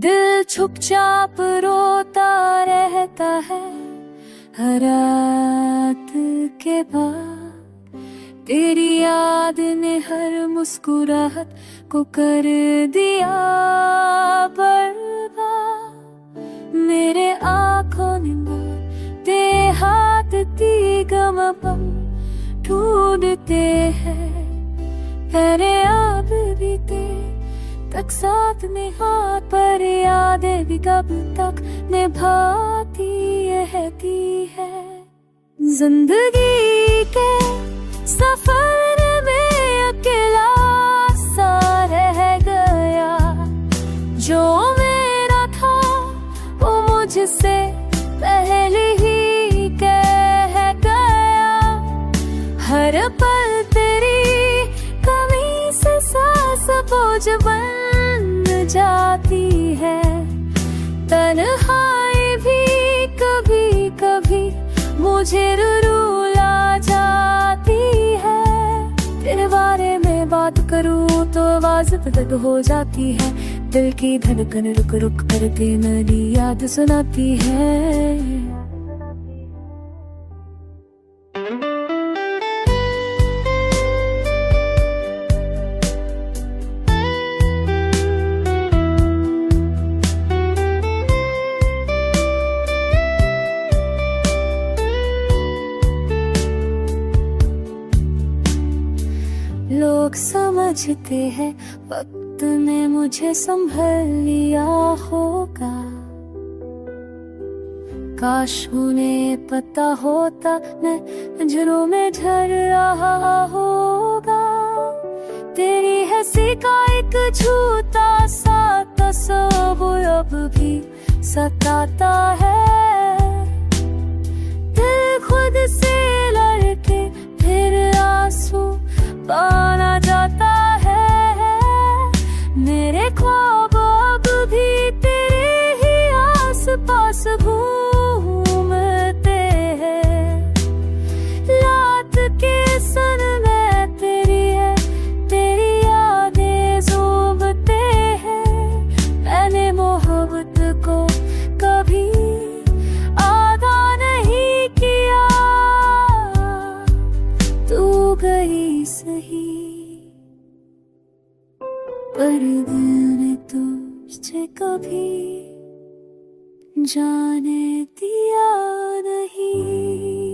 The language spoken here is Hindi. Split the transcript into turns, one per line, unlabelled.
दिल चुपचाप रोता रहता है हर रात के बाद। तेरी याद ने हर मुस्कुराहट को कर दिया बर्बाद। मेरे आंखों ने मोड़ते हाथ दी गम पल ढूंढते हैं। तेरे अब बीते तक साथ में हाथ पर यादें भी कब तक निभाती रहती है। जिंदगी के सफर में अकेला सा रह गया। जो मेरा था वो मुझसे पहले ही कह गया। हर पल तेरी कमी से सांस बोझ बन जाती है। तन्हाई भी कभी कभी मुझे रुला जाती है। तेरे बारे में बात करूं तो आवाज दर्द हो जाती है। दिल की धड़कन रुक रुक कर तेरी याद सुनाती है। लोग समझते हैं वक्त ने मुझे संभल लिया होगा। काश उन्हें पता होता मैं नजरों में ढल रहा होगा। तेरी हंसी का एक झूठा सा तस्वीर अब भी सताता है। दिल खुद से लड़के फिर आंसू पाना जाता है। मेरे ख्वाब अब भी तेरे ही आस पास घूमते हैं। रात के सन में तेरी है तेरी यादें ज़ूमते हैं। मैंने मोहब्बत को कभी आधा नहीं किया। तू गई सही पर दिल ने तुझसे कभी जाने दिया नहीं।